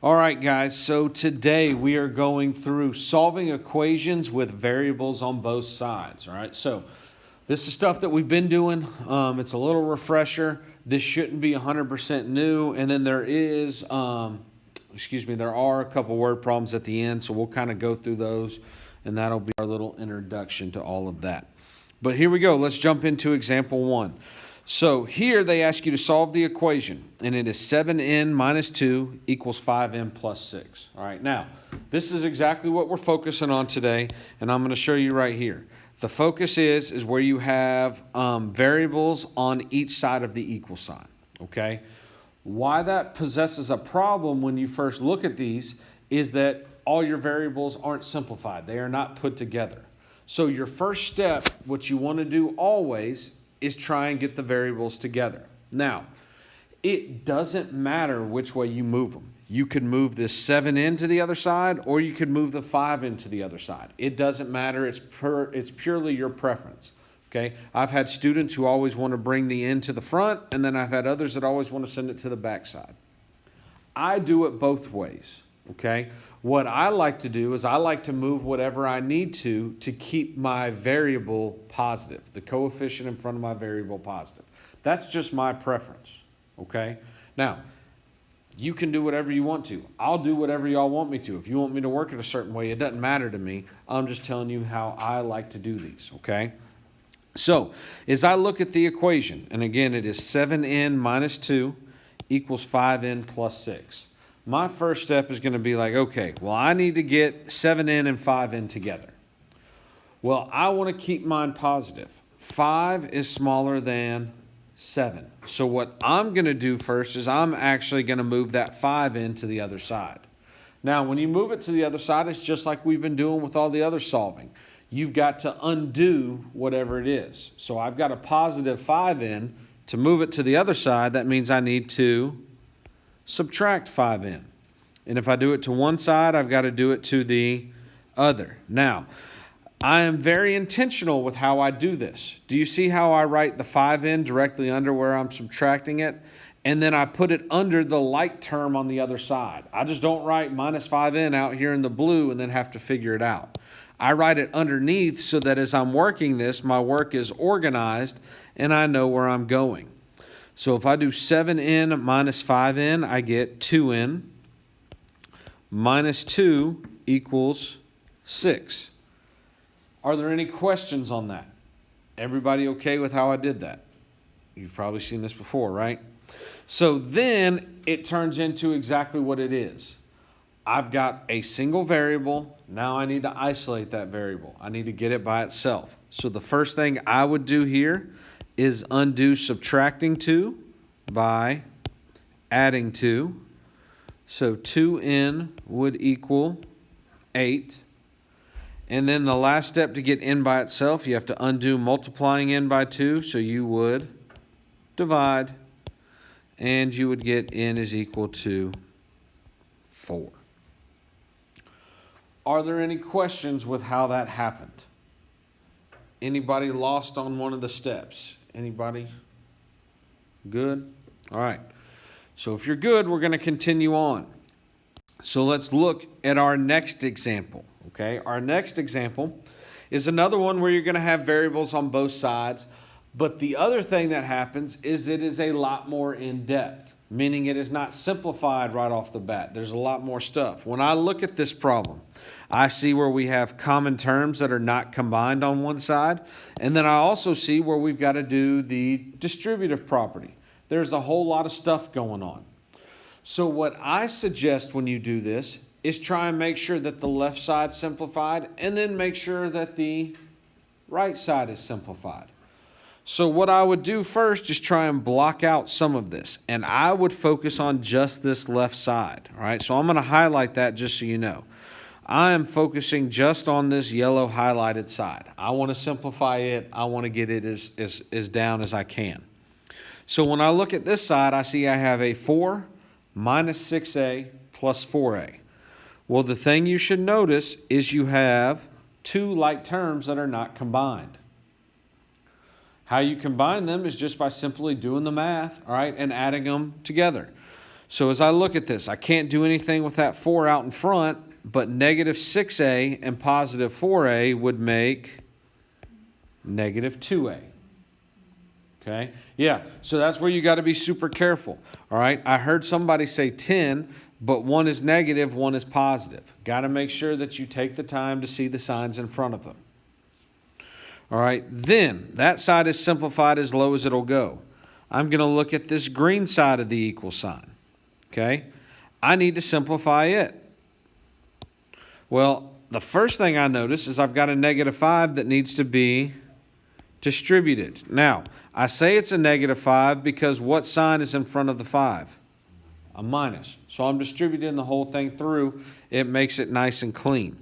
All right, guys, so today we are going through solving equations with variables on both sides, all right? So this is stuff that we've been doing. It's a little refresher. This shouldn't be 100% new. And then there are a couple word problems at the end, so we'll kind of go through those, and that'll be our little introduction to all of that. But here we go. Let's jump into example 1. So here they ask you to solve the equation, and it is 7n minus 2 equals 5n plus 6. All right, now, this is exactly what we're focusing on today, and I'm going to show you right here. The focus is where you have variables on each side of the equal sign, okay? Why that possesses a problem when you first look at these is that all your variables aren't simplified. They are not put together. So your first step, what you want to do always, is try and get the variables together. Now, it doesn't matter which way you move them. You could move this 7n to the other side, or you could move the 5n to the other side. It doesn't matter. It's purely your preference. Okay? I've had students who always want to bring the n to the front, and then I've had others that always want to send it to the back side. I do it both ways. Okay? What I like to do is I like to move whatever I need to keep my variable positive, the coefficient in front of my variable positive. That's just my preference, okay? Now, you can do whatever you want to. I'll do whatever y'all want me to. If you want me to work it a certain way, it doesn't matter to me. I'm just telling you how I like to do these, okay? So, as I look at the equation, and again, it is 7n minus 2 equals 5n plus 6. My first step is going to be like, okay, well, I need to get 7n and 5n together. Well, I want to keep mine positive. 5 is smaller than 7. So what I'm going to do first is I'm actually going to move that 5n to the other side. Now, when you move it to the other side, it's just like we've been doing with all the other solving. You've got to undo whatever it is. So I've got a positive 5n. To move it to the other side, that means I need to subtract 5n. And if I do it to one side, I've got to do it to the other. Now, I am very intentional with how I do this. Do you see how I write the 5n directly under where I'm subtracting it? And then I put it under the like term on the other side. I just don't write minus 5n out here in the blue and then have to figure it out. I write it underneath so that as I'm working this, my work is organized and I know where I'm going. So if I do 7n minus 5n, I get 2n minus 2 equals 6. Are there any questions on that? Everybody okay with how I did that? You've probably seen this before, right? So then it turns into exactly what it is. I've got a single variable. Now I need to isolate that variable. I need to get it by itself. So the first thing I would do here is undo subtracting 2 by adding 2. So 2n would equal 8. And then the last step to get n by itself, you have to undo multiplying n by 2. So you would divide, and you would get n is equal to 4. Are there any questions with how that happened? Anybody lost on one of the steps? Anybody? Good? All right. So if you're good, we're going to continue on. So let's look at our next example. Okay? Our next example is another one where you're going to have variables on both sides. But the other thing that happens is it is a lot more in depth, meaning it is not simplified right off the bat. There's a lot more stuff. When I look at this problem, I see where we have common terms that are not combined on one side. And then I also see where we've got to do the distributive property. There's a whole lot of stuff going on. So what I suggest when you do this is try and make sure that the left side's simplified and then make sure that the right side is simplified. So what I would do first is try and block out some of this. And I would focus on just this left side. All right, so I'm going to highlight that just so you know. I am focusing just on this yellow highlighted side. I want to simplify it. I want to get it as down as I can. So when I look at this side, I see I have a 4 minus 6a plus 4a. Well, the thing you should notice is you have two like terms that are not combined. How you combine them is just by simply doing the math, all right, and adding them together. So as I look at this, I can't do anything with that 4 out in front, but negative 6a and positive 4a would make negative 2a. Okay? Yeah, so that's where you got to be super careful. All right? I heard somebody say 10, but one is negative, one is positive. Got to make sure that you take the time to see the signs in front of them. All right? Then, that side is simplified as low as it'll go. I'm going to look at this green side of the equal sign. Okay? I need to simplify it. Well, the first thing I notice is I've got a negative 5 that needs to be distributed. Now, I say it's a negative 5 because what sign is in front of the 5? A minus. So I'm distributing the whole thing through. It makes it nice and clean.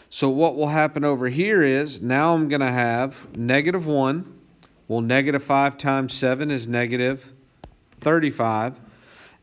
So what will happen over here is now I'm going to have negative 1. Well, negative 5 times 7 is negative 35.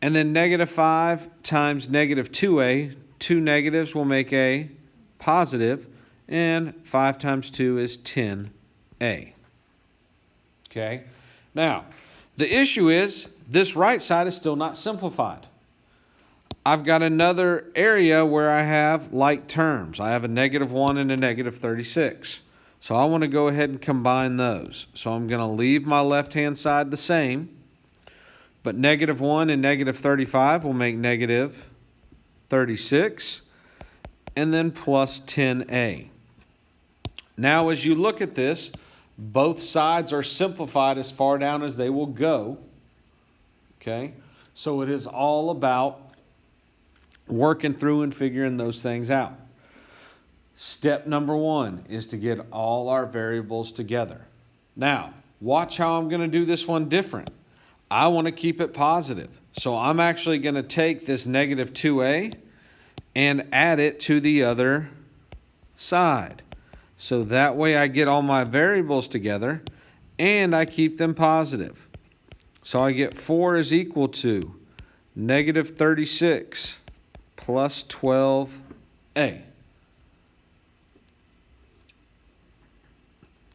And then negative 5 times negative 2a, two negatives will make a positive, and 5 times 2 is 10a. Okay? Now, the issue is this right side is still not simplified. I've got another area where I have like terms. I have a negative 1 and a negative 36. So I want to go ahead and combine those. So I'm going to leave my left-hand side the same. But negative 1 and negative 35 will make negative 36. And then plus 10a. Now as you look at this, both sides are simplified as far down as they will go. Okay? So it is all about working through and figuring those things out. Step number 1 is to get all our variables together. Now, watch how I'm going to do this one different. I want to keep it positive. So I'm actually going to take this negative 2a and add it to the other side. So that way I get all my variables together and I keep them positive. So I get 4 is equal to negative 36 plus 12a.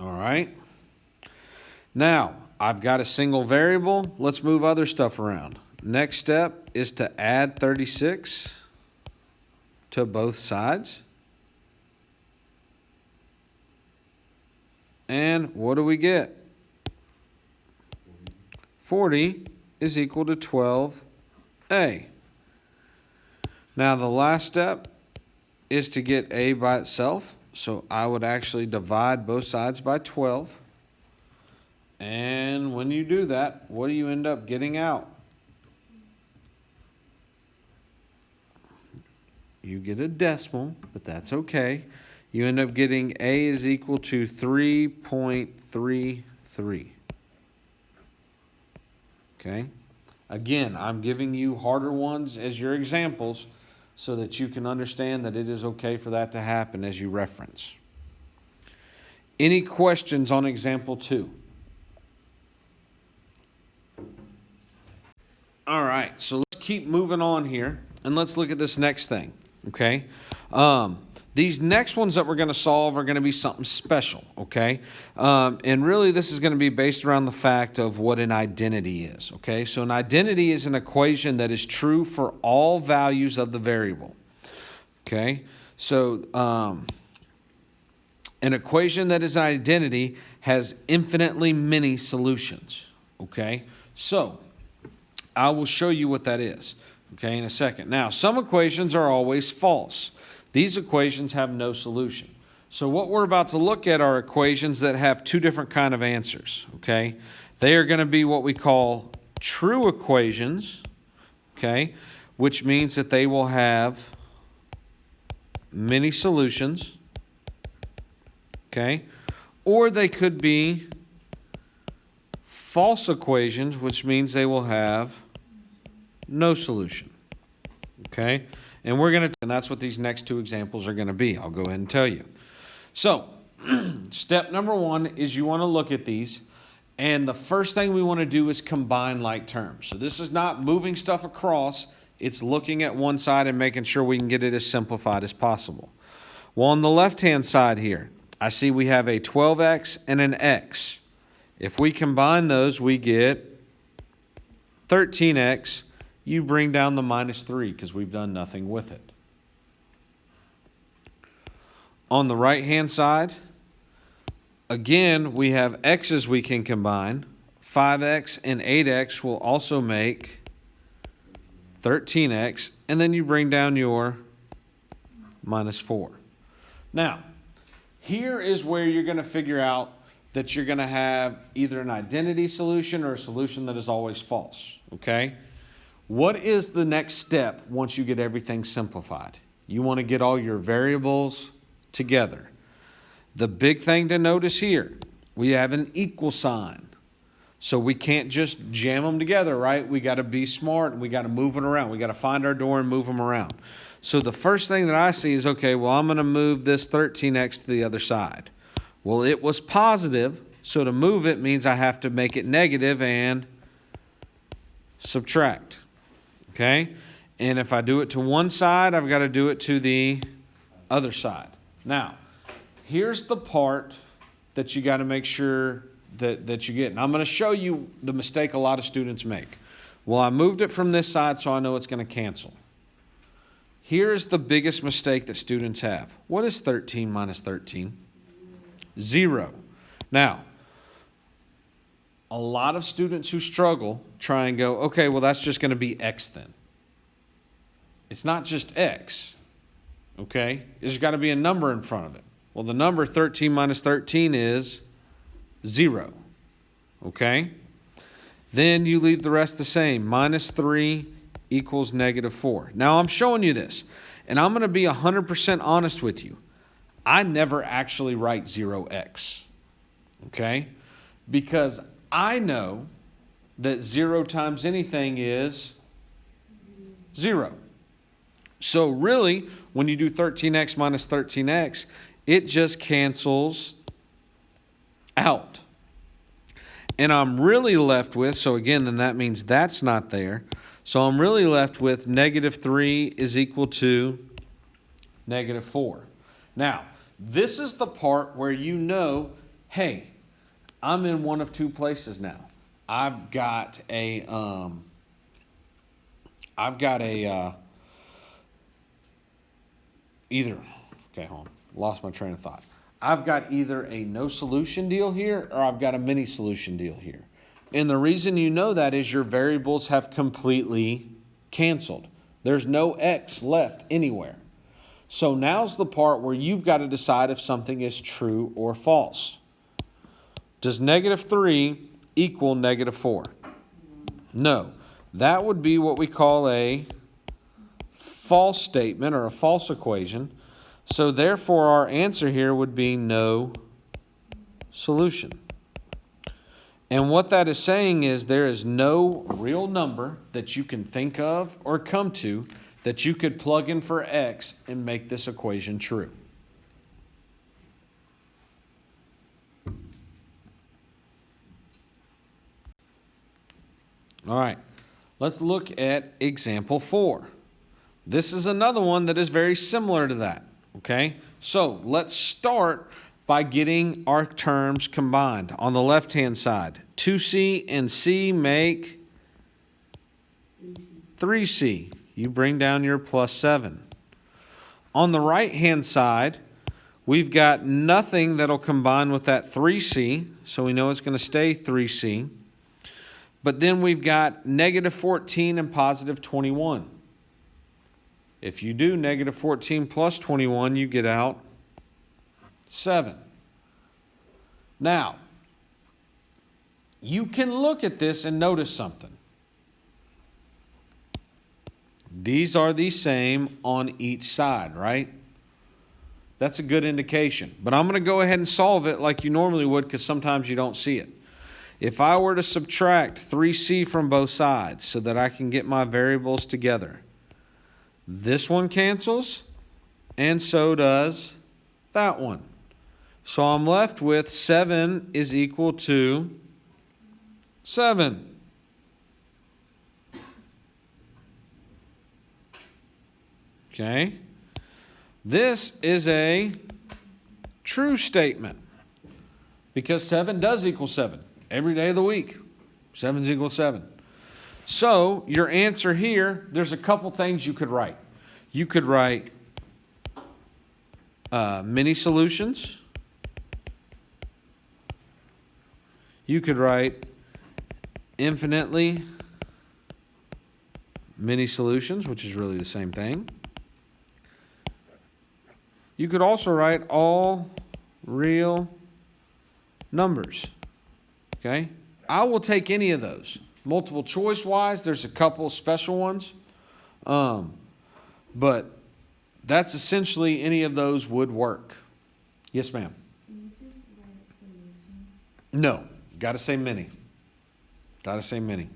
All right. Now, I've got a single variable. Let's move other stuff around. Next step is to add 36 to both sides. And what do we get? 40 is equal to 12a. Now the last step is to get a by itself. So I would actually divide both sides by 12. And when you do that, what do you end up getting out? You get a decimal, but that's okay. You end up getting a is equal to 3.33. Okay? Again, I'm giving you harder ones as your examples so that you can understand that it is okay for that to happen as you reference. Any questions on example 2? All right, so let's keep moving on here and let's look at this next thing. Okay? These next ones that we're going to solve are going to be something special, okay? And really this is going to be based around the fact of what an identity is, okay? So an identity is an equation that is true for all values of the variable, okay? So an equation that is an identity has infinitely many solutions, okay? So I will show you what that is, okay, in a second. Now, some equations are always false. These equations have no solution. So what we're about to look at are equations that have two different kind of answers, okay? They are going to be what we call true equations, okay, which means that they will have many solutions, okay? Or they could be false equations, which means they will have no solution, okay? And that's what these next two examples are going to be. I'll go ahead and tell you. So, step number 1 is you want to look at these, and the first thing we want to do is combine like terms. So this is not moving stuff across, it's looking at one side and making sure we can get it as simplified as possible. Well, on the left-hand side here, I see we have a 12x and an x. If we combine those, we get 13x you bring down the minus 3 because we've done nothing with it. On the right-hand side, again, we have x's we can combine. 5x and 8x will also make 13x, and then you bring down your minus 4. Now, here is where you're going to figure out that you're going to have either an identity solution or a solution that is always false, okay? What is the next step once you get everything simplified? You want to get all your variables together. The big thing to notice here, we have an equal sign. So we can't just jam them together, right? We got to be smart and we got to move it around. We got to find our door and move them around. So the first thing that I see is, okay, well, I'm going to move this 13x to the other side. Well, it was positive, so to move it means I have to make it negative and subtract, okay? And if I do it to one side, I've got to do it to the other side. Now, here's the part that you got to make sure that you get. And I'm going to show you the mistake a lot of students make. Well, I moved it from this side, so I know it's going to cancel. Here's the biggest mistake that students have. What is 13 minus 13? 0. Now, a lot of students who struggle try and go, okay, well, that's just going to be x then. It's not just x, okay? There's got to be a number in front of it. Well, the number 13 minus 13 is 0, okay? Then you leave the rest the same. Minus 3 equals negative 4. Now, I'm showing you this, and I'm going to be 100% honest with you. I never actually write 0x, okay? Because I know that 0 times anything is 0. So really, when you do 13x minus 13x, it just cancels out. And I'm really left with, so again, then that means that's not there. So I'm really left with negative 3 is equal to negative 4. Now, this is the part where you know, hey, I'm in one of two places now. I've got a either, okay, hold on, lost my train of thought. I've got either a no solution deal here or I've got a mini solution deal here. And the reason you know that is your variables have completely canceled. There's no x left anywhere. So now's the part where you've got to decide if something is true or false. Does negative 3 equal negative 4? No. That would be what we call a false statement or a false equation. So therefore our answer here would be no solution. And what that is saying is there is no real number that you can think of or come to that you could plug in for x and make this equation true. All right, let's look at example 4. This is another one that is very similar to that, okay? So let's start by getting our terms combined. On the left-hand side, 2c and c make 3c. You bring down your plus 7. On the right-hand side, we've got nothing that'll combine with that 3c, so we know it's going to stay 3c. But then we've got negative 14 and positive 21. If you do negative 14 plus 21, you get out 7. Now, you can look at this and notice something. These are the same on each side, right? That's a good indication. But I'm going to go ahead and solve it like you normally would because sometimes you don't see it. If I were to subtract 3c from both sides so that I can get my variables together, this one cancels, and so does that one. So I'm left with 7 is equal to 7. Okay? This is a true statement because 7 does equal 7. Every day of the week, 7 is equal to 7. So your answer here, there's a couple things you could write. You could write many solutions. You could write infinitely many solutions, which is really the same thing. You could also write all real numbers. Okay? I will take any of those. Multiple choice wise, there's a couple special ones. But that's essentially any of those would work. Yes, ma'am. No, got to say many. Got to say many.